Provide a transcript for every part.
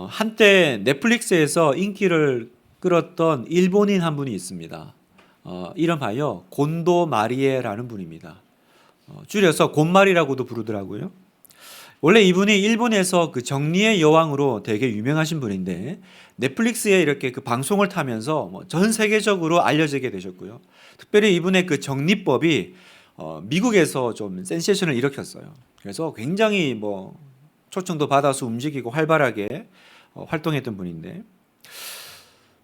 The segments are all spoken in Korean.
한때 넷플릭스에서 인기를 끌었던 일본인 한 분이 있습니다. 이름하여 곤도 마리에라는 분입니다. 줄여서 곤마리라고도 부르더라고요. 원래 이분이 일본에서 그 정리의 여왕으로 되게 유명하신 분인데 넷플릭스에 이렇게 그 방송을 타면서 전 세계적으로 알려지게 되셨고요. 특별히 이분의 그 정리법이 미국에서 좀 센세이션을 일으켰어요. 그래서 굉장히 초청도 받아서 움직이고 활발하게 활동했던 분인데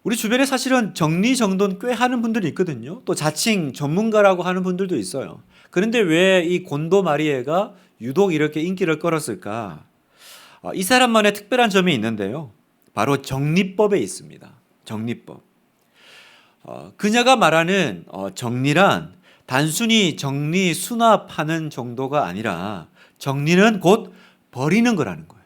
우리 주변에 사실은 정리정돈 꽤 하는 분들이 있거든요. 또 자칭 전문가라고 하는 분들도 있어요. 그런데 왜 이 곤도 마리에가 유독 이렇게 인기를 끌었을까? 이 사람만의 특별한 점이 있는데요. 바로 정리법에 있습니다. 정리법. 그녀가 말하는 정리란 단순히 정리 수납하는 정도가 아니라 정리는 곧 버리는 거라는 거예요.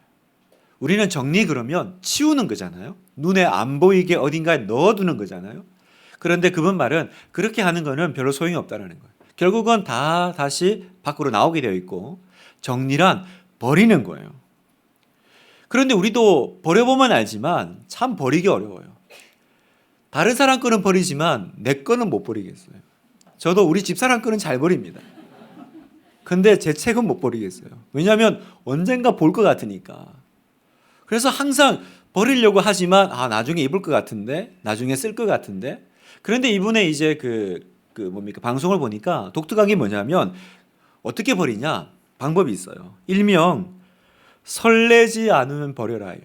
우리는 정리 그러면 치우는 거잖아요. 눈에 안 보이게 어딘가에 넣어두는 거잖아요. 그런데 그분 말은 그렇게 하는 거는 별로 소용이 없다는 거예요. 결국은 다 다시 밖으로 나오게 되어 있고 정리란 버리는 거예요. 그런데 우리도 버려보면 알지만 참 버리기 어려워요. 다른 사람 거는 버리지만 내 거는 못 버리겠어요. 저도 우리 집사람 거는 잘 버립니다. 근데 제 책은 못 버리겠어요. 왜냐하면 언젠가 볼 것 같으니까. 그래서 항상 버리려고 하지만 나중에 입을 것 같은데, 나중에 쓸 것 같은데. 그런데 이분의 이제 방송을 보니까 독특한 게 뭐냐면 어떻게 버리냐 방법이 있어요. 일명 설레지 않으면 버려라요.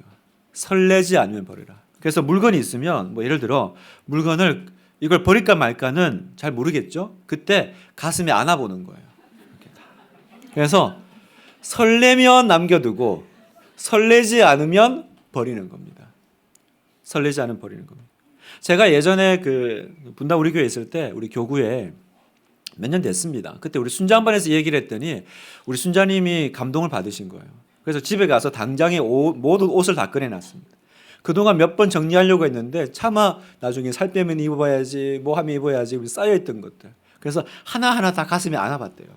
설레지 않으면 버려라. 그래서 물건이 있으면 예를 들어 물건을 이걸 버릴까 말까는 잘 모르겠죠. 그때 가슴에 안아보는 거예요. 그래서 설레면 남겨두고 설레지 않으면 버리는 겁니다. 설레지 않으면 버리는 겁니다. 제가 예전에 분당 우리 교회 있을 때 우리 교구에 몇 년 됐습니다. 그때 우리 순장반에서 얘기를 했더니 우리 순자님이 감동을 받으신 거예요. 그래서 집에 가서 당장에 모든 옷을 다 꺼내놨습니다. 그동안 몇 번 정리하려고 했는데 차마 나중에 살 빼면 입어야지 하면 입어야지 쌓여있던 것들. 그래서 하나하나 다 가슴에 안아봤대요.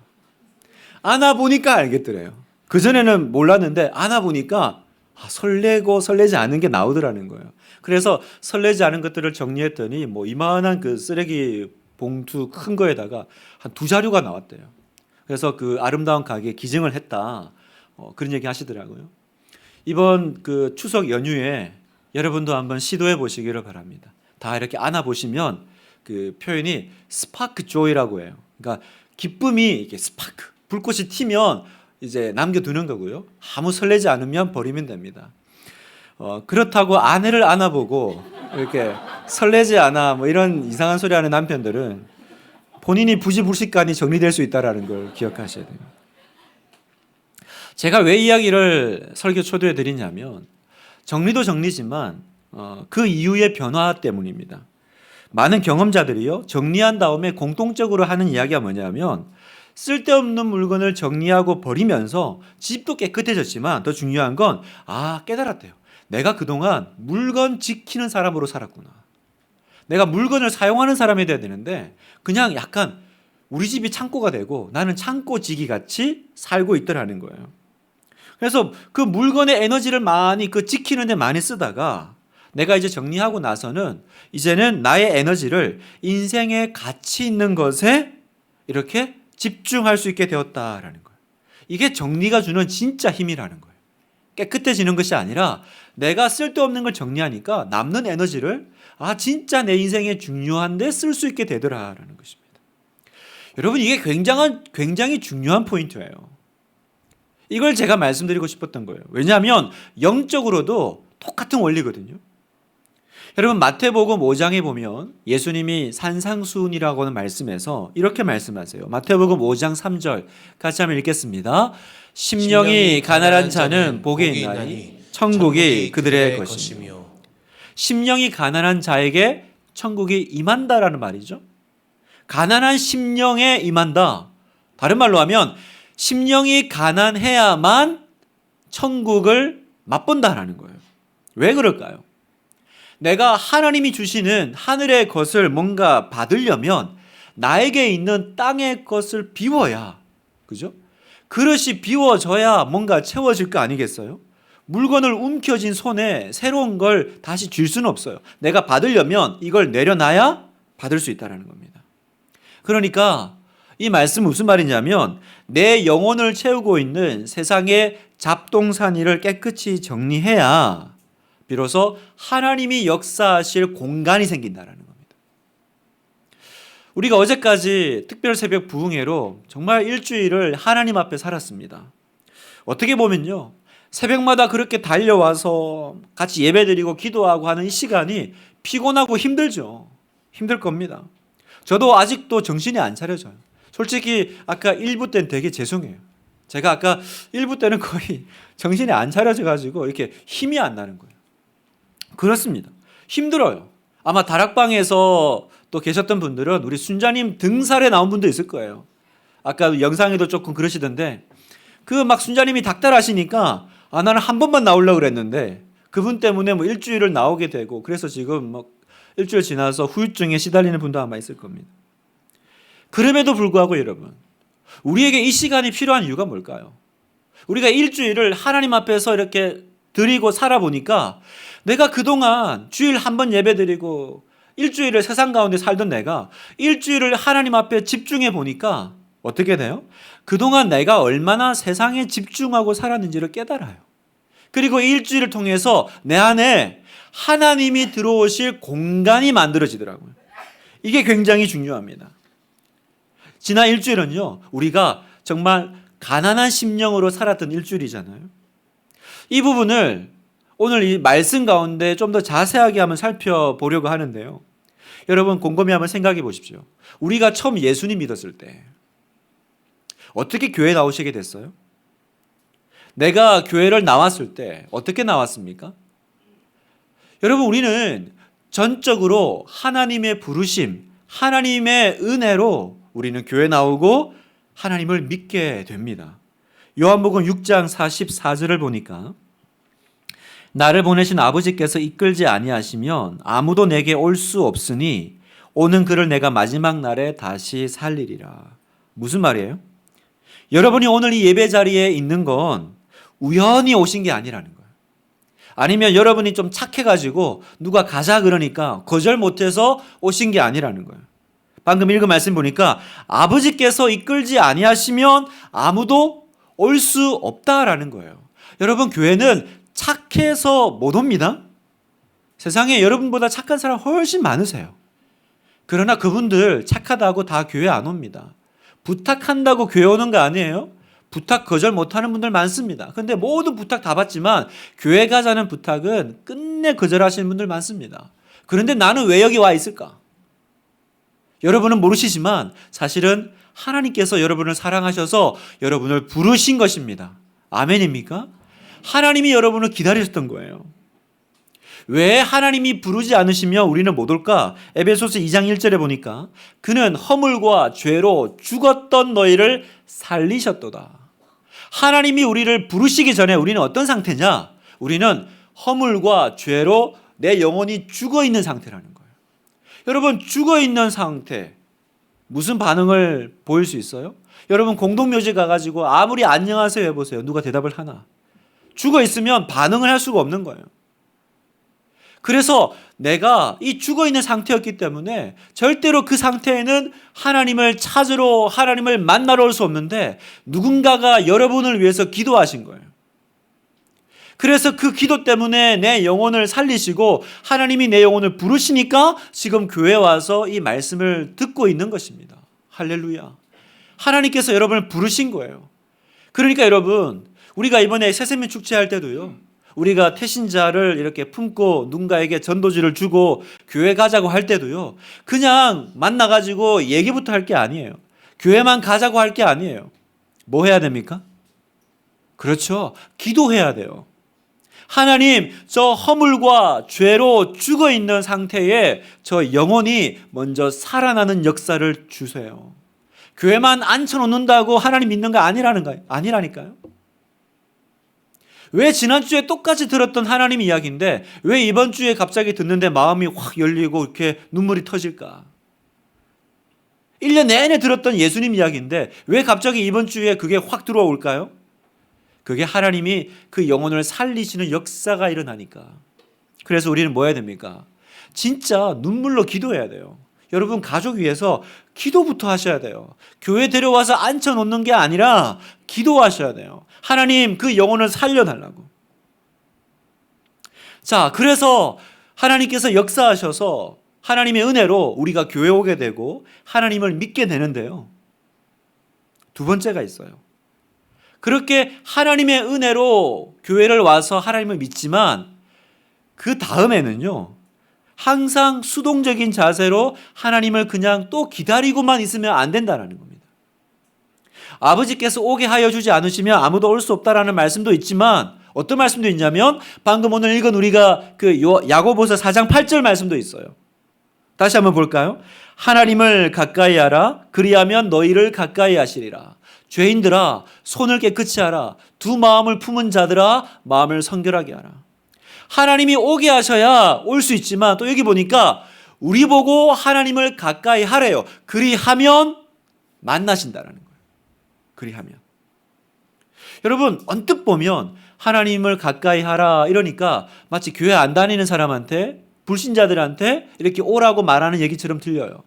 안아보니까 알겠더래요. 그전에는 몰랐는데 안아보니까 설레고 설레지 않은 게 나오더라는 거예요. 그래서 설레지 않은 것들을 정리했더니 이만한 그 쓰레기 봉투 큰 거에다가 한 2자루가 나왔대요. 그래서 그 아름다운 가게에 기증을 했다. 그런 얘기 하시더라고요. 이번 그 추석 연휴에 여러분도 한번 시도해 보시기를 바랍니다. 다 이렇게 안아보시면 그 표현이 스파크 조이라고 해요. 그러니까 기쁨이 이렇게 스파크, 불꽃이 튀면 이제 남겨두는 거고요. 아무 설레지 않으면 버리면 됩니다. 그렇다고 아내를 안아보고 이렇게 설레지 않아 이런 이상한 소리 하는 남편들은 본인이 부지불식간이 정리될 수 있다는 걸 기억하셔야 돼요. 제가 왜 이야기를 설교 초대해 드리냐면 정리도 정리지만 그 이후의 변화 때문입니다. 많은 경험자들이요 정리한 다음에 공통적으로 하는 이야기가 뭐냐면 쓸데없는 물건을 정리하고 버리면서 집도 깨끗해졌지만 더 중요한 건 깨달았대요. 내가 그동안 물건 지키는 사람으로 살았구나. 내가 물건을 사용하는 사람이 돼야 되는데 그냥 약간 우리 집이 창고가 되고 나는 창고지기 같이 살고 있더라는 거예요. 그래서 그 물건의 에너지를 많이 지키는 데 많이 쓰다가 내가 이제 정리하고 나서는 이제는 나의 에너지를 인생의 가치 있는 것에 이렇게 집중할 수 있게 되었다라는 거예요. 이게 정리가 주는 진짜 힘이라는 거예요. 깨끗해지는 것이 아니라 내가 쓸데없는 걸 정리하니까 남는 에너지를 진짜 내 인생에 중요한데 쓸 수 있게 되더라라는 것입니다. 여러분 이게 굉장히 중요한 포인트예요. 이걸 제가 말씀드리고 싶었던 거예요. 왜냐하면 영적으로도 똑같은 원리거든요. 여러분 마태복음 5장에 보면 예수님이 산상수훈이라고 하는 말씀에서 이렇게 말씀하세요. 마태복음 5장 3절 같이 한번 읽겠습니다. 심령이 가난한 자는 복이 있나니 천국이 그들의 것이며. 심령이 가난한 자에게 천국이 임한다라는 말이죠. 가난한 심령에 임한다. 다른 말로 하면 심령이 가난해야만 천국을 맛본다라는 거예요. 왜 그럴까요? 내가 하나님이 주시는 하늘의 것을 뭔가 받으려면 나에게 있는 땅의 것을 비워야, 그죠? 그릇이 비워져야 뭔가 채워질 거 아니겠어요? 물건을 움켜쥔 손에 새로운 걸 다시 줄 수는 없어요. 내가 받으려면 이걸 내려놔야 받을 수 있다는 겁니다. 그러니까 이 말씀 무슨 말이냐면 내 영혼을 채우고 있는 세상의 잡동사니를 깨끗이 정리해야 비로소 하나님이 역사하실 공간이 생긴다는 겁니다. 우리가 어제까지 특별 새벽 부흥회로 정말 일주일을 하나님 앞에 살았습니다. 어떻게 보면요, 새벽마다 그렇게 달려와서 같이 예배드리고 기도하고 하는 이 시간이 피곤하고 힘들죠. 힘들 겁니다. 저도 아직도 정신이 안 차려져요. 솔직히 아까 1부 때는 되게 죄송해요. 제가 아까 1부 때는 거의 정신이 안 차려져가지고 이렇게 힘이 안 나는 거예요. 그렇습니다. 힘들어요. 아마 다락방에서 또 계셨던 분들은 우리 순자님 등살에 나온 분도 있을 거예요. 아까 영상에도 조금 그러시던데 그 막 순자님이 닥달하시니까 나는 한 번만 나오려고 그랬는데 그분 때문에 뭐 일주일을 나오게 되고 그래서 지금 뭐 일주일 지나서 후유증에 시달리는 분도 아마 있을 겁니다. 그럼에도 불구하고 여러분, 우리에게 이 시간이 필요한 이유가 뭘까요? 우리가 일주일을 하나님 앞에서 이렇게 드리고 살아보니까 내가 그동안 주일 한 번 예배드리고 일주일을 세상 가운데 살던 내가 일주일을 하나님 앞에 집중해 보니까 어떻게 돼요? 그동안 내가 얼마나 세상에 집중하고 살았는지를 깨달아요. 그리고 이 일주일을 통해서 내 안에 하나님이 들어오실 공간이 만들어지더라고요. 이게 굉장히 중요합니다. 지난 일주일은요, 우리가 정말 가난한 심령으로 살았던 일주일이잖아요. 이 부분을 오늘 이 말씀 가운데 좀 더 자세하게 한번 살펴보려고 하는데요. 여러분 곰곰이 한번 생각해 보십시오. 우리가 처음 예수님 믿었을 때 어떻게 교회 나오시게 됐어요? 내가 교회를 나왔을 때 어떻게 나왔습니까? 여러분 우리는 전적으로 하나님의 부르심, 하나님의 은혜로 우리는 교회 나오고 하나님을 믿게 됩니다. 요한복음 6장 44절을 보니까 나를 보내신 아버지께서 이끌지 아니하시면 아무도 내게 올 수 없으니 오는 그를 내가 마지막 날에 다시 살리리라. 무슨 말이에요? 여러분이 오늘 이 예배 자리에 있는 건 우연히 오신 게 아니라는 거예요. 아니면 여러분이 좀 착해가지고 누가 가자 그러니까 거절 못해서 오신 게 아니라는 거예요. 방금 읽은 말씀 보니까 아버지께서 이끌지 아니하시면 아무도 올 수 없다라는 거예요. 여러분 교회는 착해서 못 옵니다. 세상에 여러분보다 착한 사람 훨씬 많으세요. 그러나 그분들 착하다고 다 교회 안 옵니다. 부탁한다고 교회 오는 거 아니에요? 부탁 거절 못하는 분들 많습니다. 근데 모든 부탁 다 받지만 교회 가자는 부탁은 끝내 거절하시는 분들 많습니다. 그런데 나는 왜 여기 와 있을까? 여러분은 모르시지만 사실은 하나님께서 여러분을 사랑하셔서 여러분을 부르신 것입니다. 아멘입니까? 하나님이 여러분을 기다리셨던 거예요. 왜 하나님이 부르지 않으시면 우리는 못 올까? 에베소서 2장 1절에 보니까 그는 허물과 죄로 죽었던 너희를 살리셨도다. 하나님이 우리를 부르시기 전에 우리는 어떤 상태냐? 우리는 허물과 죄로 내 영혼이 죽어 있는 상태라는 거예요. 여러분 죽어 있는 상태 무슨 반응을 보일 수 있어요? 여러분 공동묘지 가가지고 아무리 안녕하세요 해보세요. 누가 대답을 하나? 죽어 있으면 반응을 할 수가 없는 거예요. 그래서 내가 이 죽어 있는 상태였기 때문에 절대로 그 상태에는 하나님을 찾으러 하나님을 만나러 올 수 없는데 누군가가 여러분을 위해서 기도하신 거예요. 그래서 그 기도 때문에 내 영혼을 살리시고 하나님이 내 영혼을 부르시니까 지금 교회에 와서 이 말씀을 듣고 있는 것입니다. 할렐루야. 하나님께서 여러분을 부르신 거예요. 그러니까 여러분 우리가 이번에 새생명 축제할 때도요. 우리가 태신자를 이렇게 품고 누군가에게 전도지를 주고 교회 가자고 할 때도요. 그냥 만나가지고 얘기부터 할 게 아니에요. 교회만 가자고 할 게 아니에요. 뭐 해야 됩니까? 그렇죠. 기도해야 돼요. 하나님, 저 허물과 죄로 죽어 있는 상태에 저 영혼이 먼저 살아나는 역사를 주세요. 교회만 앉혀놓는다고 하나님 믿는 거 아니라니까요. 왜 지난주에 똑같이 들었던 하나님 이야기인데 왜 이번 주에 갑자기 듣는데 마음이 확 열리고 이렇게 눈물이 터질까? 1년 내내 들었던 예수님 이야기인데 왜 갑자기 이번 주에 그게 확 들어올까요? 그게 하나님이 그 영혼을 살리시는 역사가 일어나니까. 그래서 우리는 뭐 해야 됩니까? 진짜 눈물로 기도해야 돼요. 여러분 가족 위해서 기도부터 하셔야 돼요. 교회 데려와서 앉혀놓는 게 아니라 기도하셔야 돼요. 하나님 그 영혼을 살려달라고. 자, 그래서 하나님께서 역사하셔서 하나님의 은혜로 우리가 교회 오게 되고 하나님을 믿게 되는데요. 두 번째가 있어요. 그렇게 하나님의 은혜로 교회를 와서 하나님을 믿지만 그 다음에는요, 항상 수동적인 자세로 하나님을 그냥 또 기다리고만 있으면 안 된다는 겁니다. 아버지께서 오게 하여 주지 않으시면 아무도 올 수 없다라는 말씀도 있지만 어떤 말씀도 있냐면 방금 오늘 읽은 우리가 그 야고보서 4장 8절 말씀도 있어요. 다시 한번 볼까요? 하나님을 가까이 하라. 그리하면 너희를 가까이 하시리라. 죄인들아 손을 깨끗이 하라. 두 마음을 품은 자들아 마음을 성결하게 하라. 하나님이 오게 하셔야 올 수 있지만 또 여기 보니까 우리 보고 하나님을 가까이 하래요. 그리하면 만나신다라는 거예요. 그리하면. 여러분 언뜻 보면 하나님을 가까이 하라 이러니까 마치 교회 안 다니는 사람한테 불신자들한테 이렇게 오라고 말하는 얘기처럼 들려요.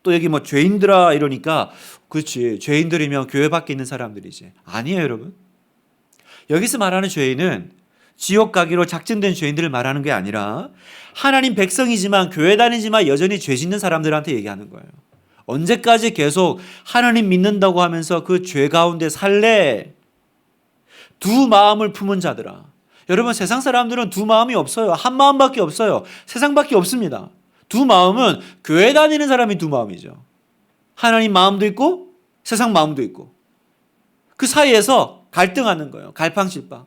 또 여기 뭐 죄인들아 이러니까 그렇지 죄인들이면 교회 밖에 있는 사람들이지. 아니에요 여러분. 여기서 말하는 죄인은 지옥 가기로 작정된 죄인들을 말하는 게 아니라 하나님 백성이지만 교회 다니지만 여전히 죄 짓는 사람들한테 얘기하는 거예요. 언제까지 계속 하나님 믿는다고 하면서 그 죄 가운데 살래? 두 마음을 품은 자들아. 여러분 세상 사람들은 두 마음이 없어요. 한 마음밖에 없어요. 세상밖에 없습니다. 두 마음은 교회 다니는 사람이 두 마음이죠. 하나님 마음도 있고 세상 마음도 있고 그 사이에서 갈등하는 거예요. 갈팡질팡.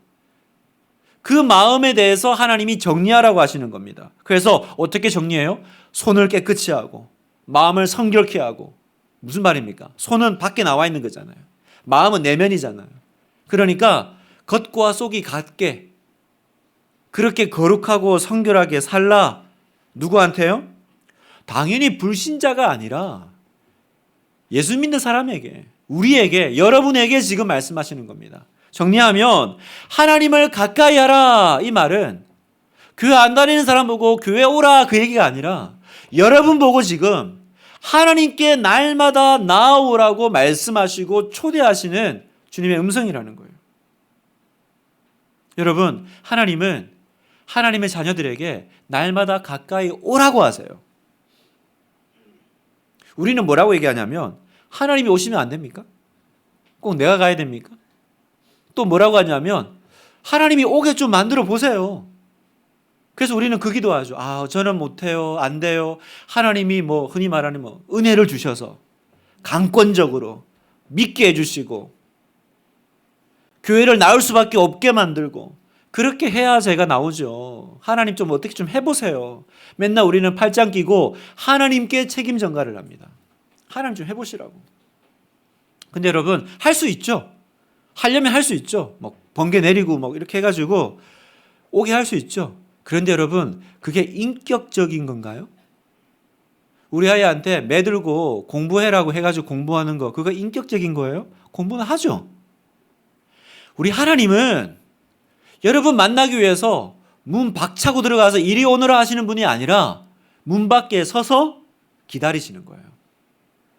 그 마음에 대해서 하나님이 정리하라고 하시는 겁니다. 그래서 어떻게 정리해요? 손을 깨끗이 하고 마음을 성결케 하고. 무슨 말입니까? 손은 밖에 나와 있는 거잖아요. 마음은 내면이잖아요. 그러니까 겉과 속이 같게 그렇게 거룩하고 성결하게 살라. 누구한테요? 당연히 불신자가 아니라 예수 믿는 사람에게, 우리에게, 여러분에게 지금 말씀하시는 겁니다. 정리하면 하나님을 가까이 하라 이 말은 교회 안 다니는 사람 보고 교회 오라 그 얘기가 아니라 여러분 보고 지금 하나님께 날마다 나아오라고 말씀하시고 초대하시는 주님의 음성이라는 거예요. 여러분 하나님은 하나님의 자녀들에게 날마다 가까이 오라고 하세요. 우리는 뭐라고 얘기하냐면 하나님이 오시면 안 됩니까? 꼭 내가 가야 됩니까? 또 뭐라고 하냐면 하나님이 오게 좀 만들어 보세요. 그래서 우리는 그 기도하죠. 저는 못해요. 안 돼요. 하나님이 뭐 흔히 말하는 뭐 은혜를 주셔서 강권적으로 믿게 해주시고 교회를 나올 수밖에 없게 만들고 그렇게 해야 제가 나오죠. 하나님 좀 어떻게 좀 해보세요. 맨날 우리는 팔짱 끼고 하나님께 책임 전가를 합니다. 하나님 좀 해보시라고. 근데 여러분 할 수 있죠. 하려면 할 수 있죠. 뭐 번개 내리고 뭐 이렇게 해가지고 오게 할 수 있죠. 그런데 여러분 그게 인격적인 건가요? 우리 아이한테 매들고 공부해라고 해가지고 공부하는 거 그거 인격적인 거예요? 공부는 하죠. 우리 하나님은 여러분 만나기 위해서 문 박차고 들어가서 이리 오너라 하시는 분이 아니라 문 밖에 서서 기다리시는 거예요.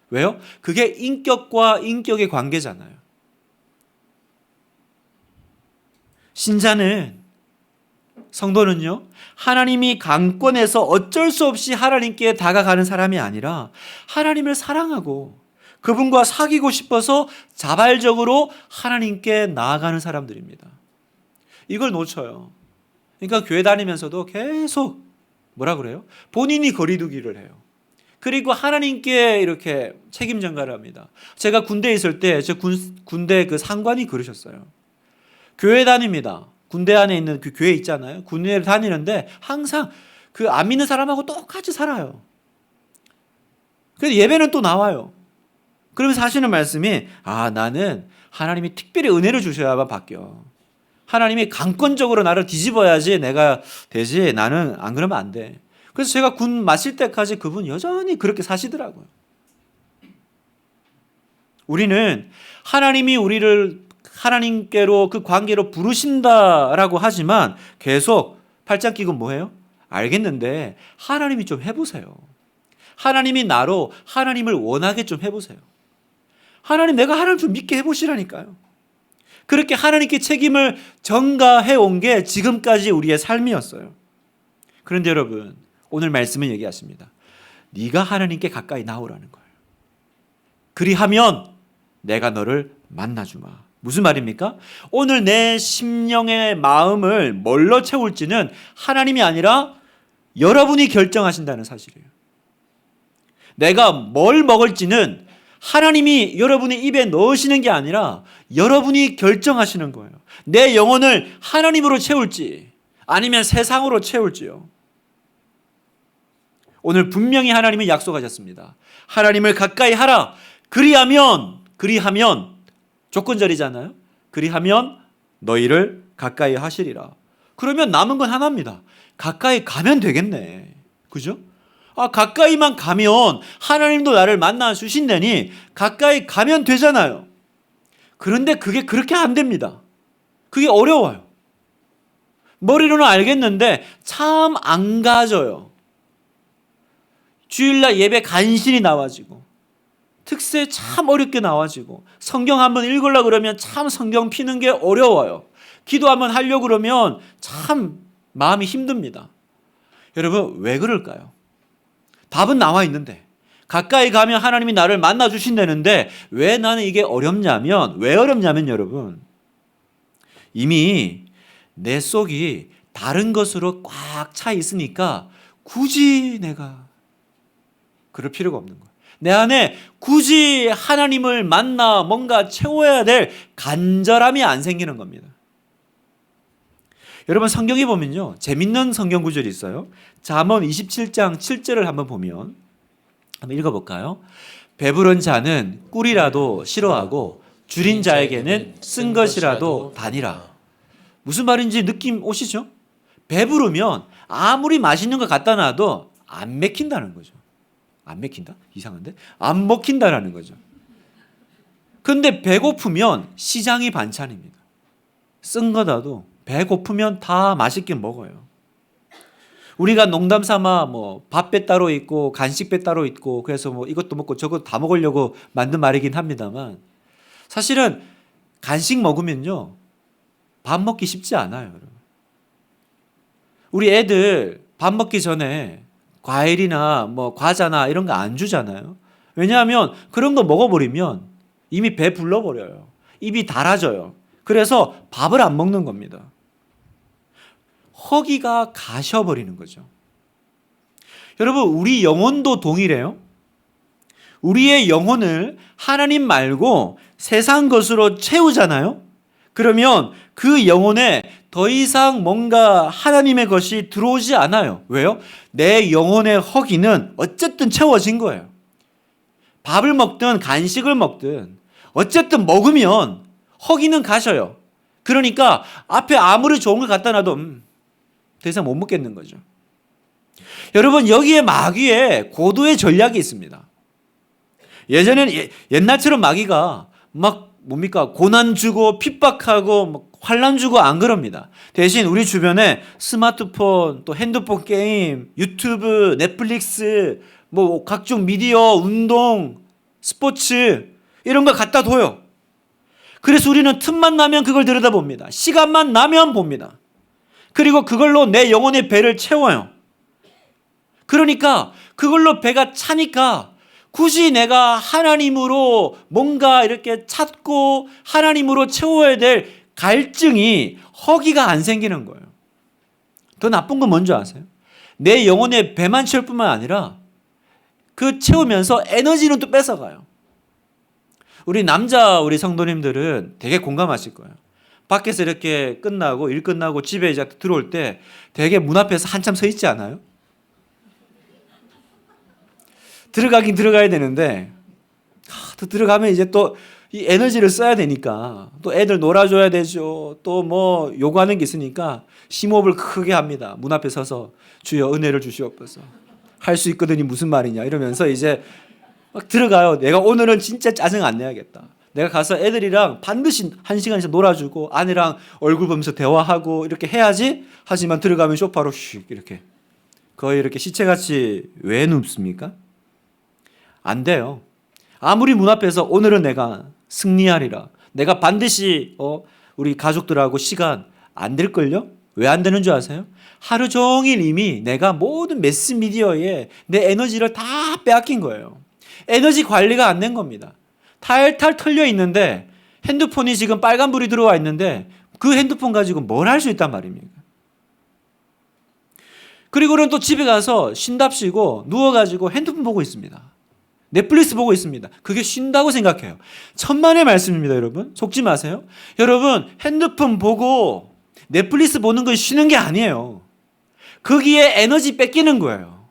왜요? 그게 인격과 인격의 관계잖아요. 신자는 성도는요 하나님이 강권해서 어쩔 수 없이 하나님께 다가가는 사람이 아니라 하나님을 사랑하고 그분과 사귀고 싶어서 자발적으로 하나님께 나아가는 사람들입니다. 이걸 놓쳐요. 그러니까 교회 다니면서도 계속 뭐라 그래요? 본인이 거리두기를 해요. 그리고 하나님께 이렇게 책임 전가를 합니다. 제가 군대에 있을 때 제 군대 그 상관이 그러셨어요. 교회 다닙니다. 군대 안에 있는 그 교회 있잖아요. 군대를 다니는데 항상 그 안 믿는 사람하고 똑같이 살아요. 그래서 예배는 또 나와요. 그러면서 하시는 말씀이 나는 하나님이 특별히 은혜를 주셔야만 바뀌어. 하나님이 강권적으로 나를 뒤집어야지 내가 되지. 나는 안 그러면 안 돼. 그래서 제가 군 마칠 때까지 그분 여전히 그렇게 사시더라고요. 우리는 하나님이 우리를 하나님께로 그 관계로 부르신다라고 하지만 계속 팔짱 끼고 뭐해요? 알겠는데 하나님이 좀 해보세요. 하나님이 나로 하나님을 원하게 좀 해보세요. 하나님, 내가 하나님 좀 믿게 해보시라니까요. 그렇게 하나님께 책임을 전가해 온 게 지금까지 우리의 삶이었어요. 그런데 여러분, 오늘 말씀은 얘기하십니다. 네가 하나님께 가까이 나오라는 거예요. 그리하면 내가 너를 만나주마. 무슨 말입니까? 오늘 내 심령의 마음을 뭘로 채울지는 하나님이 아니라 여러분이 결정하신다는 사실이에요. 내가 뭘 먹을지는 하나님이 여러분의 입에 넣으시는 게 아니라 여러분이 결정하시는 거예요. 내 영혼을 하나님으로 채울지 아니면 세상으로 채울지요. 오늘 분명히 하나님이 약속하셨습니다. 하나님을 가까이 하라. 그리하면 조건절이잖아요. 그리하면 너희를 가까이 하시리라. 그러면 남은 건 하나입니다. 가까이 가면 되겠네. 그죠? 가까이만 가면 하나님도 나를 만나 주신다니 가까이 가면 되잖아요. 그런데 그게 그렇게 안 됩니다. 그게 어려워요. 머리로는 알겠는데 참 안 가져요. 주일날 예배 간신히 나와지고 특세 참 어렵게 나와지고 성경 한번 읽으려고 그러면 참 성경 피는 게 어려워요. 기도 한번 하려고 그러면 참 마음이 힘듭니다. 여러분, 왜 그럴까요? 답은 나와 있는데 가까이 가면 하나님이 나를 만나 주신다는데 왜 나는 이게 어렵냐면 여러분, 이미 내 속이 다른 것으로 꽉 차 있으니까 굳이 내가 그럴 필요가 없는 거예요. 내 안에 굳이 하나님을 만나 뭔가 채워야 될 간절함이 안 생기는 겁니다. 여러분, 성경에 보면요, 재밌는 성경 구절이 있어요. 잠언 27장 7절을 한번 보면 한번 읽어볼까요? 배부른 자는 꿀이라도 싫어하고 줄인 자에게는 쓴 것이라도 다니라. 무슨 말인지 느낌 오시죠? 배부르면 아무리 맛있는 거 갖다 놔도 안 맥힌다는 거죠. 안 맥힌다? 이상한데? 안 먹힌다라는 거죠. 근데 배고프면 시장이 반찬입니다. 쓴 거다도 배고프면 다 맛있게 먹어요. 우리가 농담 삼아 밥배 따로 있고 간식배 따로 있고 그래서 이것도 먹고 저것도 다 먹으려고 만든 말이긴 합니다만 사실은 간식 먹으면요 밥 먹기 쉽지 않아요. 여러분. 우리 애들 밥 먹기 전에 과일이나 과자나 이런 거 안 주잖아요. 왜냐하면 그런 거 먹어버리면 이미 배 불러버려요. 입이 닳아져요. 그래서 밥을 안 먹는 겁니다. 허기가 가셔버리는 거죠. 여러분, 우리 영혼도 동일해요. 우리의 영혼을 하나님 말고 세상 것으로 채우잖아요. 그러면 그 영혼에 더 이상 뭔가 하나님의 것이 들어오지 않아요. 왜요? 내 영혼의 허기는 어쨌든 채워진 거예요. 밥을 먹든 간식을 먹든 어쨌든 먹으면 허기는 가셔요. 그러니까 앞에 아무리 좋은 걸 갖다 놔도 더 이상 못 먹겠는 거죠. 여러분, 여기에 마귀의 고도의 전략이 있습니다. 예전에는 옛날처럼 마귀가 뭡니까? 고난 주고 핍박하고 환난 주고 안 그럽니다. 대신 우리 주변에 스마트폰, 또 핸드폰 게임, 유튜브, 넷플릭스, 각종 미디어, 운동, 스포츠 이런 걸 갖다 둬요. 그래서 우리는 틈만 나면 그걸 들여다봅니다. 시간만 나면 봅니다. 그리고 그걸로 내 영혼의 배를 채워요. 그러니까 그걸로 배가 차니까 굳이 내가 하나님으로 뭔가 이렇게 찾고 하나님으로 채워야 될 갈증이 허기가 안 생기는 거예요. 더 나쁜 건 뭔지 아세요? 내 영혼의 배만 채울 뿐만 아니라 그 채우면서 에너지는 또 뺏어가요. 우리 성도님들은 되게 공감하실 거예요. 밖에서 이렇게 끝나고 일 끝나고 집에 이제 들어올 때 되게 문 앞에서 한참 서 있지 않아요? 들어가긴 들어가야 되는데 또 들어가면 이제 또 이 에너지를 써야 되니까 또 애들 놀아줘야 되죠. 또 요구하는 게 있으니까 심호흡을 크게 합니다. 문 앞에 서서 주여 은혜를 주시옵소서. 할 수 있거든이 무슨 말이냐 이러면서 이제 막 들어가요. 내가 오늘은 진짜 짜증 안 내야겠다. 내가 가서 애들이랑 반드시 1시간 이상 놀아주고 아내랑 얼굴 보면서 대화하고 이렇게 해야지. 하지만 들어가면 소파로 슉 이렇게 거의 이렇게 시체같이 왜 눕습니까? 안 돼요. 아무리 문 앞에서 오늘은 내가 승리하리라, 내가 반드시 우리 가족들하고 시간 안 될걸요? 왜 안 되는 줄 아세요? 하루 종일 이미 내가 모든 매스미디어에 내 에너지를 다 빼앗긴 거예요. 에너지 관리가 안 된 겁니다. 탈탈 털려 있는데 핸드폰이 지금 빨간불이 들어와 있는데 그 핸드폰 가지고 뭘 할 수 있단 말입니까? 그리고는 또 집에 가서 쉰답시고 누워가지고 핸드폰 보고 있습니다. 넷플릭스 보고 있습니다. 그게 쉰다고 생각해요. 천만의 말씀입니다, 여러분. 속지 마세요. 여러분, 핸드폰 보고 넷플릭스 보는 건 쉬는 게 아니에요. 거기에 에너지 뺏기는 거예요.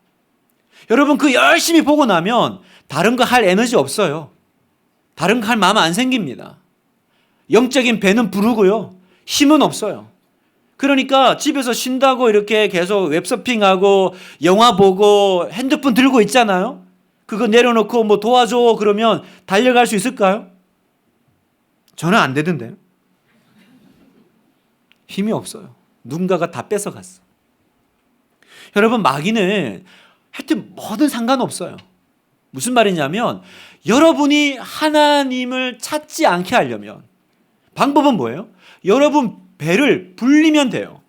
여러분, 그 열심히 보고 나면 다른 거 할 에너지 없어요. 다른 거 할 마음 안 생깁니다. 영적인 배는 부르고요, 힘은 없어요. 그러니까 집에서 쉰다고 이렇게 계속 웹서핑하고 영화 보고 핸드폰 들고 있잖아요. 그거 내려놓고 뭐 도와줘 그러면 달려갈 수 있을까요? 저는 안 되던데요. 힘이 없어요. 누군가가 다 뺏어갔어. 여러분, 마귀는 하여튼 뭐든 상관없어요. 무슨 말이냐면 여러분이 하나님을 찾지 않게 하려면 방법은 뭐예요? 여러분 배를 불리면 돼요.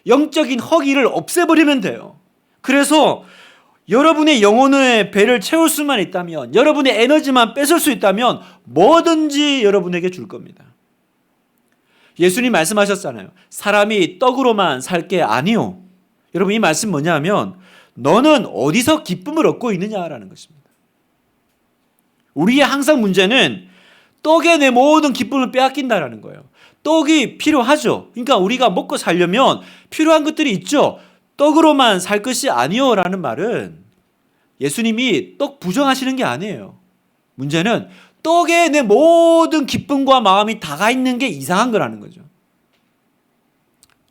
영적인 허기를 없애버리면 돼요. 그래서 여러분의 영혼의 배를 채울 수만 있다면, 여러분의 에너지만 뺏을 수 있다면 뭐든지 여러분에게 줄 겁니다. 예수님 말씀하셨잖아요. 사람이 떡으로만 살 게 아니요. 여러분, 이 말씀 뭐냐면 너는 어디서 기쁨을 얻고 있느냐라는 것입니다. 우리의 항상 문제는 떡에 내 모든 기쁨을 빼앗긴다라는 거예요. 떡이 필요하죠. 그러니까 우리가 먹고 살려면 필요한 것들이 있죠. 떡으로만 살 것이 아니요라는 말은 예수님이 떡 부정하시는 게 아니에요. 문제는 떡에 내 모든 기쁨과 마음이 다가 있는 게 이상한 거라는 거죠.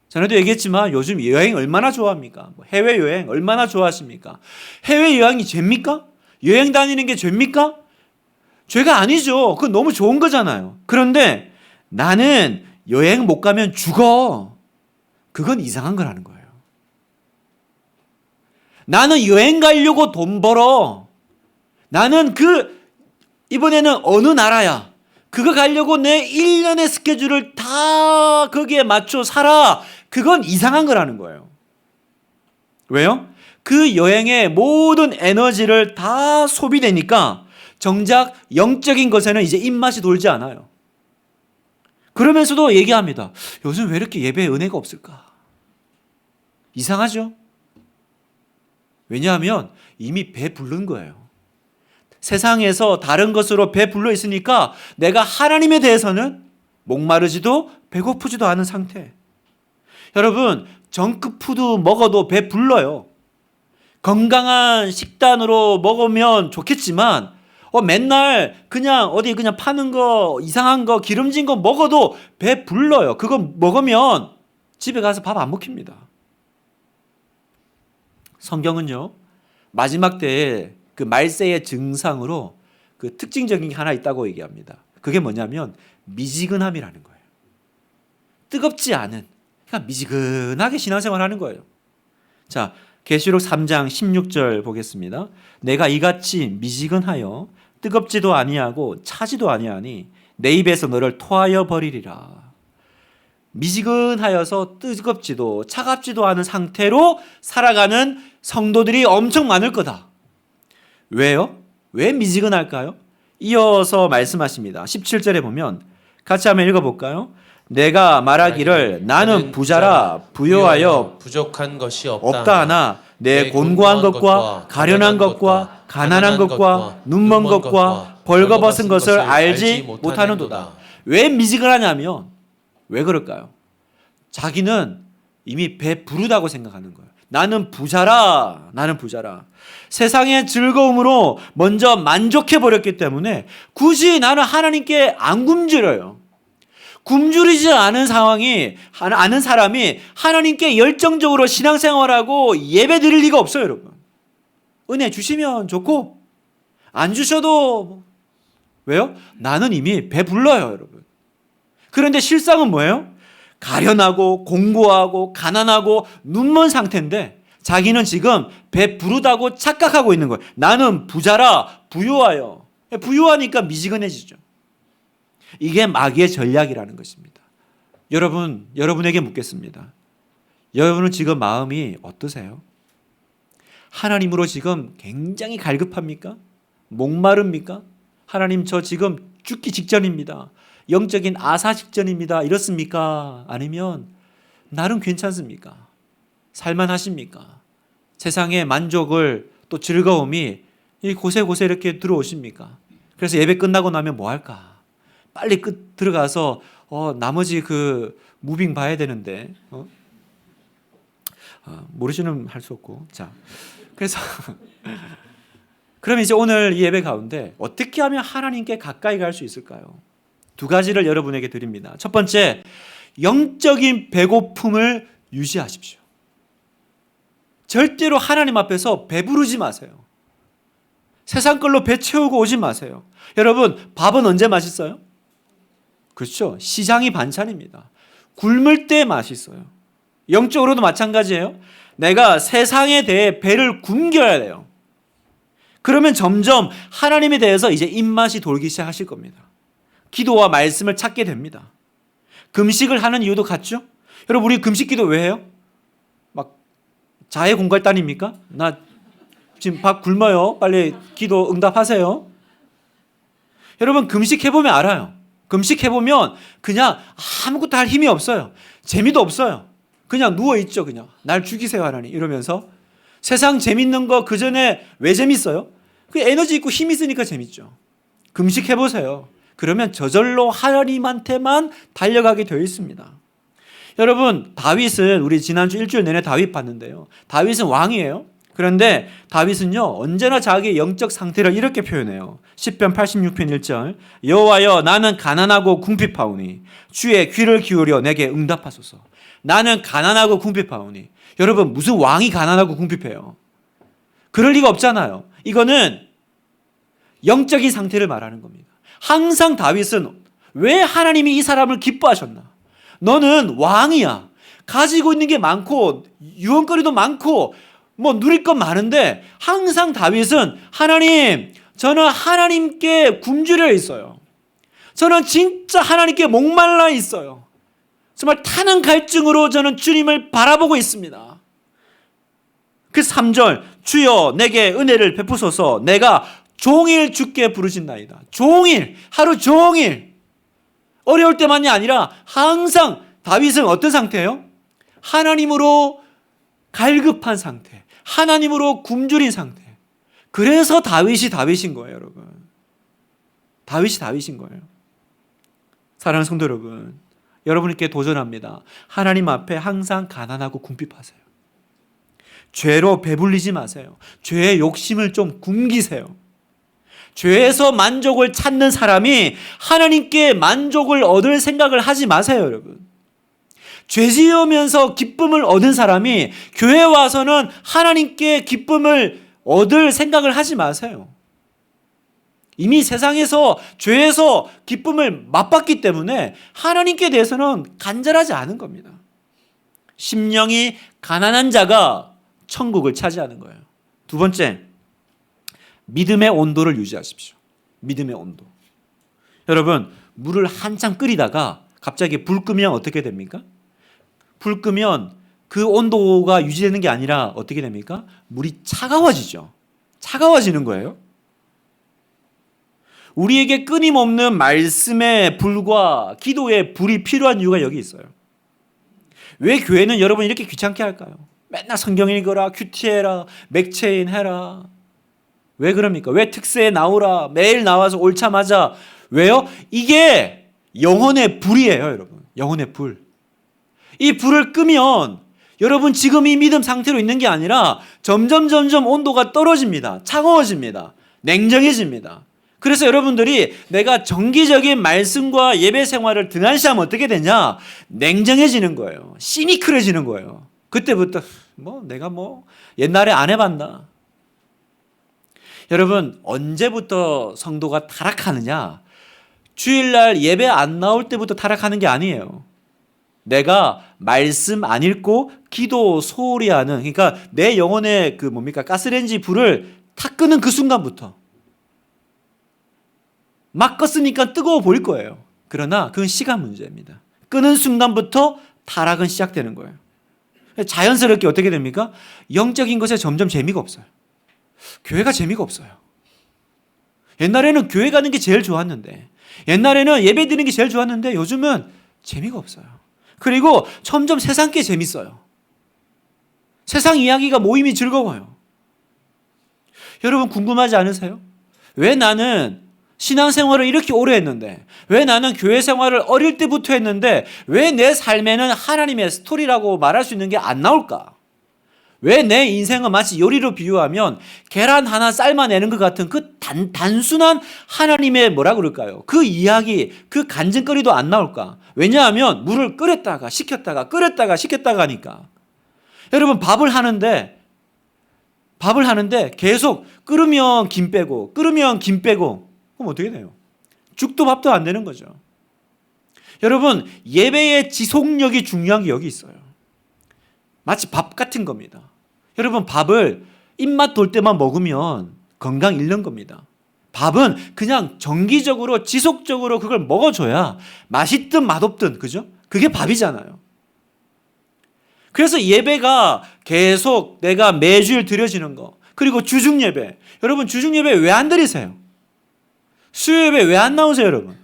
전에도 얘기했지만 요즘 여행 얼마나 좋아합니까? 해외여행 얼마나 좋아하십니까? 해외여행이 죄입니까? 여행 다니는 게 죄입니까? 죄가 아니죠. 그건 너무 좋은 거잖아요. 그런데 나는 여행 못 가면 죽어. 그건 이상한 거라는 거예요. 나는 여행 가려고 돈 벌어. 나는 이번에는 어느 나라야. 그거 가려고 내 1년의 스케줄을 다 거기에 맞춰 살아. 그건 이상한 거라는 거예요. 왜요? 그 여행의 모든 에너지를 다 소비되니까 정작 영적인 것에는 이제 입맛이 돌지 않아요. 그러면서도 얘기합니다. 요즘 왜 이렇게 예배에 은혜가 없을까? 이상하죠? 왜냐하면 이미 배 부른 거예요. 세상에서 다른 것으로 배 불러 있으니까 내가 하나님에 대해서는 목마르지도 배고프지도 않은 상태. 여러분, 정크푸드 먹어도 배 불러요. 건강한 식단으로 먹으면 좋겠지만 맨날 그냥 어디 그냥 파는 거 이상한 거 기름진 거 먹어도 배 불러요. 그거 먹으면 집에 가서 밥 안 먹힙니다. 성경은요, 마지막 때에 그 말세의 증상으로 그 특징적인 게 하나 있다고 얘기합니다. 그게 뭐냐면 미지근함이라는 거예요. 뜨겁지 않은, 그러니까 미지근하게 신앙생활 하는 거예요. 자, 계시록 3장 16절 보겠습니다. 내가 이같이 미지근하여 뜨겁지도 아니하고 차지도 아니하니 내 입에서 너를 토하여 버리리라. 미지근하여서 뜨겁지도 차갑지도 않은 상태로 살아가는 성도들이 엄청 많을 거다. 왜요? 왜 미지근할까요? 이어서 말씀하십니다. 17절에 보면 같이 한번 읽어볼까요? 내가 말하기를 나는 부자라 부요하여 부족한 것이 없다 하나 내 곤고한 것과 가련한 것과 가난한 것과 눈먼 것과 벌거벗은 것을 알지 못하는도다. 왜 미지근하냐면 왜 그럴까요? 자기는 이미 배 부르다고 생각하는 거예요. 나는 부자라. 나는 부자라. 세상의 즐거움으로 먼저 만족해 버렸기 때문에 굳이 나는 하나님께 안 굶주려요. 굶주리지 않은 아는 사람이 하나님께 열정적으로 신앙생활하고 예배 드릴 리가 없어요, 여러분. 은혜 주시면 좋고 안 주셔도 왜요? 나는 이미 배불러요, 여러분. 그런데 실상은 뭐예요? 가련하고 공고하고 가난하고 눈먼 상태인데 자기는 지금 배부르다고 착각하고 있는 거예요. 나는 부자라 부유하여. 부유하니까 미지근해지죠. 이게 마귀의 전략이라는 것입니다. 여러분에게 묻겠습니다. 여러분은 지금 마음이 어떠세요? 하나님으로 지금 굉장히 갈급합니까? 목마릅니까? 하나님, 저 지금 죽기 직전입니다. 영적인 아사 직전입니다. 이렇습니까? 아니면 나름 괜찮습니까? 살만하십니까? 세상의 만족을 또 즐거움이 고세고세 이렇게 들어오십니까? 그래서 예배 끝나고 나면 뭐 할까? 빨리 들어가서 나머지 그 무빙 봐야 되는데 모르시는 할 수 없고. 자, 그래서 그럼 이제 오늘 이 예배 가운데 어떻게 하면 하나님께 가까이 갈 수 있을까요? 두 가지를 여러분에게 드립니다. 첫 번째, 영적인 배고픔을 유지하십시오. 절대로 하나님 앞에서 배부르지 마세요. 세상 걸로 배 채우고 오지 마세요. 여러분, 밥은 언제 맛있어요? 그렇죠. 시장이 반찬입니다. 굶을 때 맛있어요. 영적으로도 마찬가지예요. 내가 세상에 대해 배를 굶겨야 돼요. 그러면 점점 하나님에 대해서 이제 입맛이 돌기 시작하실 겁니다. 기도와 말씀을 찾게 됩니다. 금식을 하는 이유도 같죠? 여러분, 우리 금식 기도 왜 해요? 막 자해 공갈단입니까? 나 지금 밥 굶어요. 빨리 기도 응답하세요. 여러분, 금식해보면 알아요. 금식해보면 그냥 아무것도 할 힘이 없어요. 재미도 없어요. 그냥 누워있죠. 그냥 날 죽이세요 하나님 이러면서. 세상 재밌는 거 그 전에 왜 재밌어요? 그 에너지 있고 힘 있으니까 재밌죠. 금식해보세요. 그러면 저절로 하나님한테만 달려가게 되어 있습니다. 여러분, 다윗은 우리 지난주 일주일 내내 다윗 봤는데요. 다윗은 왕이에요. 그런데 다윗은요, 언제나 자기의 영적 상태를 이렇게 표현해요. 시편 86편 1절, 여호와여 나는 가난하고 궁핍하오니 주의 귀를 기울여 내게 응답하소서. 나는 가난하고 궁핍하오니. 여러분, 무슨 왕이 가난하고 궁핍해요? 그럴 리가 없잖아요. 이거는 영적인 상태를 말하는 겁니다. 항상 다윗은 왜 하나님이 이 사람을 기뻐하셨나? 너는 왕이야. 가지고 있는 게 많고 유언거리도 많고 뭐 누릴 건 많은데 항상 다윗은 하나님, 저는 하나님께 굶주려 있어요. 저는 진짜 하나님께 목말라 있어요. 정말 타는 갈증으로 저는 주님을 바라보고 있습니다. 그 3절, 주여 내게 은혜를 베푸소서. 내가 종일 주께 부르신나이다. 종일, 하루 종일. 어려울 때만이 아니라 항상 다윗은 어떤 상태예요? 하나님으로 갈급한 상태, 하나님으로 굶주린 상태. 그래서 다윗인 거예요, 여러분. 다윗인 거예요. 사랑하는 성도 여러분, 여러분께 도전합니다. 하나님 앞에 항상 가난하고 궁핍하세요. 죄로 배불리지 마세요. 죄의 욕심을 좀 굶기세요. 죄에서 만족을 찾는 사람이 하나님께 만족을 얻을 생각을 하지 마세요, 여러분. 죄 지으면서 기쁨을 얻은 사람이 교회에 와서는 하나님께 기쁨을 얻을 생각을 하지 마세요. 이미 세상에서 죄에서 기쁨을 맛봤기 때문에 하나님께 대해서는 간절하지 않은 겁니다. 심령이 가난한 자가 천국을 차지하는 거예요. 두 번째, 믿음의 온도를 유지하십시오. 믿음의 온도. 여러분, 물을 한참 끓이다가 갑자기 불 끄면 어떻게 됩니까? 불 끄면 그 온도가 유지되는 게 아니라 어떻게 됩니까? 물이 차가워지죠. 차가워지는 거예요. 우리에게 끊임없는 말씀의 불과 기도의 불이 필요한 이유가 여기 있어요. 왜 교회는 여러분 이렇게 귀찮게 할까요? 맨날 성경 읽어라, 큐티해라, 맥체인 해라. 왜 그럽니까? 왜 특세에 나오라, 매일 나와서 옳자 맞아. 왜요? 이게 영혼의 불이에요, 여러분. 영혼의 불. 이 불을 끄면 여러분 지금 이 믿음 상태로 있는 게 아니라 점점 온도가 떨어집니다. 차가워집니다. 냉정해집니다. 그래서 여러분들이 내가 정기적인 말씀과 예배 생활을 등한시하면 어떻게 되냐? 냉정해지는 거예요. 시니컬해지는 거예요. 그때부터 내가 옛날에 안 해봤나? 여러분, 언제부터 성도가 타락하느냐? 주일날 예배 안 나올 때부터 타락하는 게 아니에요. 내가 말씀 안 읽고 기도 소홀히 하는, 그러니까 내 영혼의 가스레인지 불을 탁 끄는 그 순간부터. 막 껐으니까 뜨거워 보일 거예요. 그러나 그건 시간 문제입니다. 끄는 순간부터 타락은 시작되는 거예요. 자연스럽게 어떻게 됩니까? 영적인 것에 점점 재미가 없어요. 교회가 재미가 없어요. 옛날에는 교회 가는 게 제일 좋았는데, 옛날에는 예배 드리는 게 제일 좋았는데 요즘은 재미가 없어요. 그리고 점점 세상 게 재밌어요. 세상 이야기가 모임이 즐거워요. 여러분 궁금하지 않으세요? 왜 나는 신앙생활을 이렇게 오래 했는데, 왜 나는 교회 생활을 어릴 때부터 했는데 왜 내 삶에는 하나님의 스토리라고 말할 수 있는 게 안 나올까? 왜 내 인생은 마치 요리로 비유하면 계란 하나 삶아내는 것 같은 그 단순한 하나님의 뭐라 그럴까요? 그 이야기, 그 간증거리도 안 나올까? 왜냐하면 물을 끓였다가 식혔다가 하니까. 여러분 밥을 하는데 계속 끓으면 김 빼고 그럼 어떻게 돼요? 죽도 밥도 안 되는 거죠. 여러분, 예배의 지속력이 중요한 게 여기 있어요. 마치 밥 같은 겁니다. 여러분, 밥을 입맛 돌 때만 먹으면 건강 잃는 겁니다. 밥은 그냥 정기적으로 지속적으로 그걸 먹어줘야 맛있든 맛없든, 그죠? 그게 밥이잖아요. 그래서 예배가 계속 내가 매주일 드려지는 거, 그리고 주중 예배. 여러분, 주중 예배 왜 안 드리세요? 수요 예배 왜 안 나오세요, 여러분?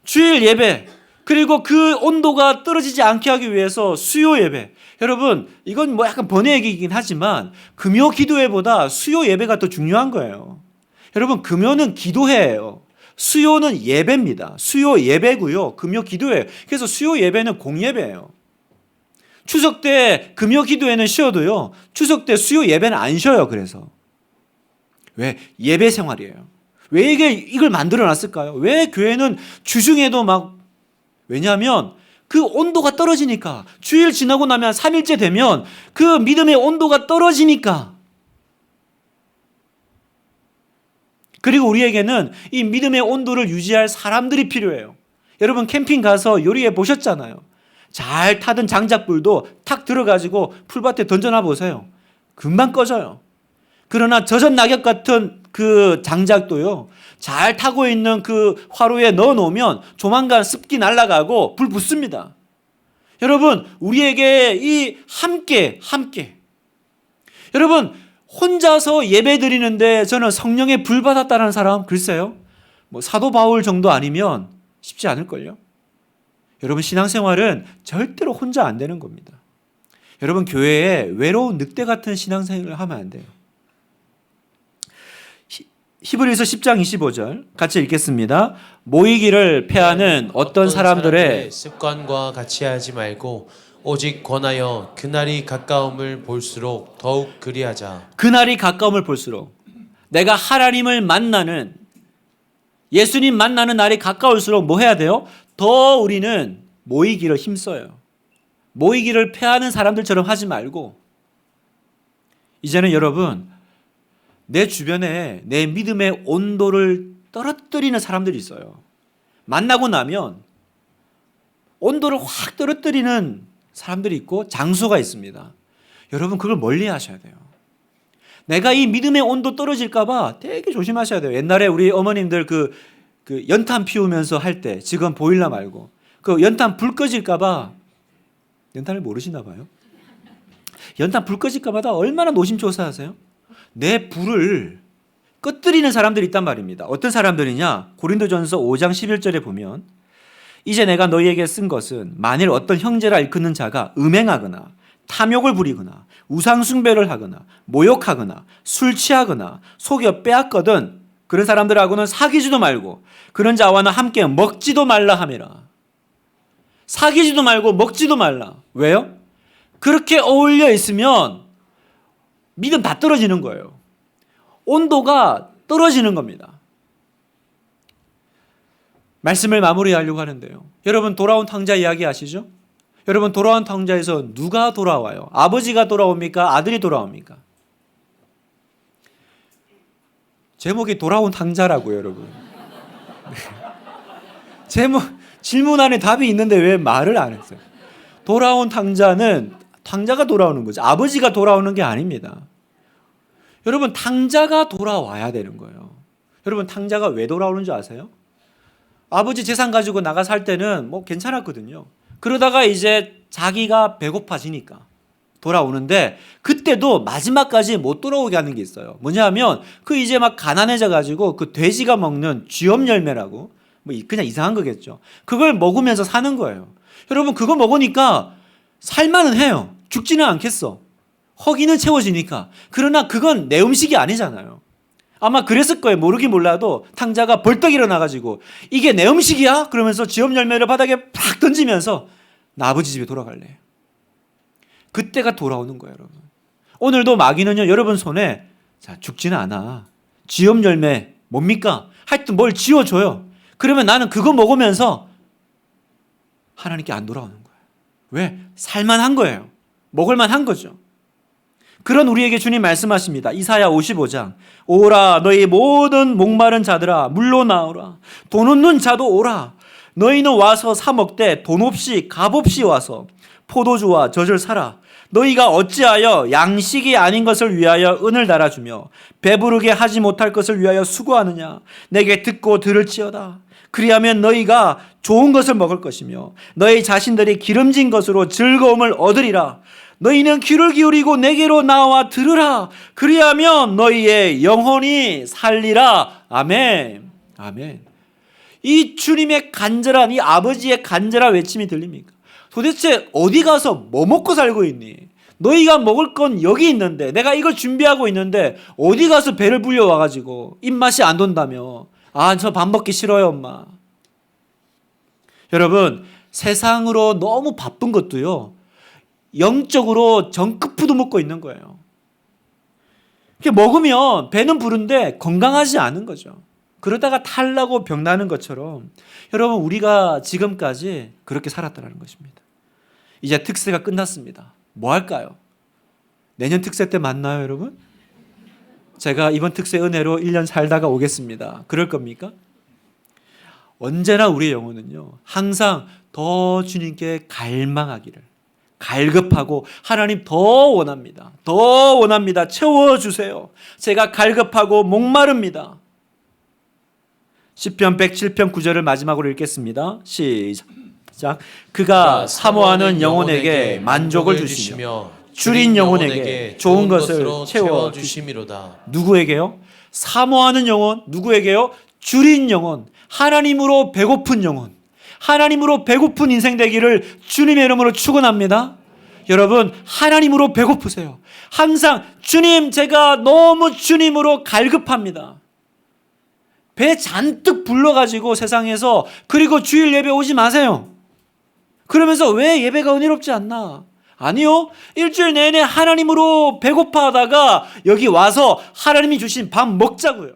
주일 예배, 그리고 그 온도가 떨어지지 않게 하기 위해서 수요 예배. 여러분, 이건 뭐 약간 번외 얘기이긴 하지만 금요 기도회보다 수요 예배가 더 중요한 거예요. 여러분, 금요는 기도회예요. 수요는 예배입니다. 수요 예배고요. 금요 기도회예요. 그래서 수요 예배는 공예배예요. 추석 때 금요 기도회는 쉬어도요, 추석 때 수요 예배는 안 쉬어요. 그래서 왜? 예배 생활이에요. 왜 이걸 만들어 놨을까요? 왜 교회는 주중에도 왜냐하면 그 온도가 떨어지니까. 주일 지나고 나면 3일째 되면 그 믿음의 온도가 떨어지니까. 그리고 우리에게는 이 믿음의 온도를 유지할 사람들이 필요해요. 여러분, 캠핑 가서 요리해 보셨잖아요. 잘 타던 장작불도 탁 들어가지고 풀밭에 던져놔 보세요. 금방 꺼져요. 그러나 젖은 낙엽 같은 그 장작도요, 잘 타고 있는 그 화로에 넣어 놓으면 조만간 습기 날아가고 불 붙습니다. 여러분, 우리에게 이 함께 여러분, 혼자서 예배 드리는데 저는 성령의 불 받았다는 사람, 글쎄요, 뭐 사도 바울 정도 아니면 쉽지 않을걸요. 여러분, 신앙생활은 절대로 혼자 안 되는 겁니다. 여러분, 교회에 외로운 늑대 같은 신앙생활을 하면 안 돼요. 히브리서 10장 25절 같이 읽겠습니다. 모이기를 패하는 어떤 사람들의 습관과 같이 하지 말고 오직 권하여 그날이 가까움을 볼수록 더욱 그리하자. 그날이 가까움을 볼수록, 내가 하나님을 만나는, 예수님 만나는 날이 가까울수록 뭐 해야 돼요? 더 우리는 모이기를 힘써요. 모이기를 패하는 사람들처럼 하지 말고, 이제는 여러분, 내 주변에 내 믿음의 온도를 떨어뜨리는 사람들이 있어요. 만나고 나면 온도를 확 떨어뜨리는 사람들이 있고 장소가 있습니다. 여러분, 그걸 멀리 하셔야 돼요. 내가 이 믿음의 온도 떨어질까 봐 되게 조심하셔야 돼요. 옛날에 우리 어머님들 그 연탄 피우면서 할 때, 지금 보일러 말고 그 연탄 불 꺼질까 봐, 연탄을 모르시나 봐요. 연탄 불 꺼질까 봐 얼마나 노심초사하세요? 내 불을 꺼뜨리는 사람들이 있단 말입니다. 어떤 사람들이냐? 고린도전서 5장 11절에 보면, 이제 내가 너희에게 쓴 것은 만일 어떤 형제라 일컫는 자가 음행하거나 탐욕을 부리거나 우상숭배를 하거나 모욕하거나 술 취하거나 속여 빼앗거든 그런 사람들하고는 사귀지도 말고 그런 자와는 함께 먹지도 말라 하매라. 사귀지도 말고 먹지도 말라. 왜요? 그렇게 어울려 있으면 믿음 다 떨어지는 거예요. 온도가 떨어지는 겁니다. 말씀을 마무리하려고 하는데요. 여러분, 돌아온 탕자 이야기 아시죠? 여러분, 돌아온 탕자에서 누가 돌아와요? 아버지가 돌아옵니까? 아들이 돌아옵니까? 제목이 돌아온 탕자라고요, 여러분. 제목 질문 안에 답이 있는데 왜 말을 안 했어요? 돌아온 탕자는 탕자가 돌아오는 거죠. 아버지가 돌아오는 게 아닙니다. 여러분 탕자가 돌아와야 되는 거예요. 여러분 탕자가 왜 돌아오는 줄 아세요? 아버지 재산 가지고 나가 살 때는 뭐 괜찮았거든요. 그러다가 이제 자기가 배고파지니까 돌아오는데 그때도 마지막까지 못 돌아오게 하는 게 있어요. 뭐냐면 그 이제 막 가난해져 가지고 그 돼지가 먹는 쥐염 열매라고 뭐 그냥 이상한 거겠죠. 그걸 먹으면서 사는 거예요. 여러분 그거 먹으니까 살만은 해요. 죽지는 않겠어. 허기는 채워지니까. 그러나 그건 내 음식이 아니잖아요. 아마 그랬을 거예요. 모르긴 몰라도 탕자가 벌떡 일어나가지고 이게 내 음식이야? 그러면서 쥐염 열매를 바닥에 팍 던지면서 나 아버지 집에 돌아갈래. 그때가 돌아오는 거예요, 여러분. 오늘도 마귀는요, 여러분 손에 자 죽지는 않아. 쥐염 열매 뭡니까? 하여튼 뭘 쥐어줘요. 그러면 나는 그거 먹으면서 하나님께 안 돌아오는 거예요. 왜? 살만한 거예요. 먹을만한 거죠. 그런 우리에게 주님 말씀하십니다. 이사야 55장 오라 너희 모든 목마른 자들아 물로 나오라 돈 없는 자도 오라 너희는 와서 사 먹되 돈 없이 값 없이 와서 포도주와 젖을 사라 너희가 어찌하여 양식이 아닌 것을 위하여 은을 달아주며 배부르게 하지 못할 것을 위하여 수고하느냐 내게 듣고 들을지어다 그리하면 너희가 좋은 것을 먹을 것이며 너희 자신들이 기름진 것으로 즐거움을 얻으리라 너희는 귀를 기울이고 내게로 나와 들으라 그리하면 너희의 영혼이 살리라 아멘 아멘. 이 주님의 간절한 이 아버지의 간절한 외침이 들립니까? 도대체 어디 가서 뭐 먹고 살고 있니? 너희가 먹을 건 여기 있는데 내가 이걸 준비하고 있는데 어디 가서 배를 불려 와가지고 입맛이 안 돈다며 아 저 밥 먹기 싫어요 엄마. 여러분 세상으로 너무 바쁜 것도요 영적으로 정크푸드 먹고 있는 거예요. 이렇게 먹으면 배는 부른데 건강하지 않은 거죠. 그러다가 탈나고 병나는 것처럼 여러분 우리가 지금까지 그렇게 살았다는 것입니다. 이제 특세가 끝났습니다. 뭐 할까요? 내년 특세 때 만나요 여러분? 제가 이번 특세 은혜로 1년 살다가 오겠습니다. 그럴 겁니까? 언제나 우리의 영혼은요 항상 더 주님께 갈망하기를 갈급하고 하나님 더 원합니다. 더 원합니다. 채워주세요. 제가 갈급하고 목마릅니다. 시편 107편 9절을 마지막으로 읽겠습니다. 시작. 그가 사모하는 영혼에게 만족을 주시며 줄인 영혼에게 좋은 것을 채워주심이로다. 누구에게요? 사모하는 영혼. 누구에게요? 줄인 영혼. 하나님으로 배고픈 영혼. 하나님으로 배고픈 인생 되기를 주님의 이름으로 축원합니다. 여러분 하나님으로 배고프세요. 항상 주님 제가 너무 주님으로 갈급합니다. 배 잔뜩 불러가지고 세상에서 그리고 주일 예배 오지 마세요. 그러면서 왜 예배가 은혜롭지 않나? 아니요. 일주일 내내 하나님으로 배고파하다가 여기 와서 하나님이 주신 밥 먹자고요.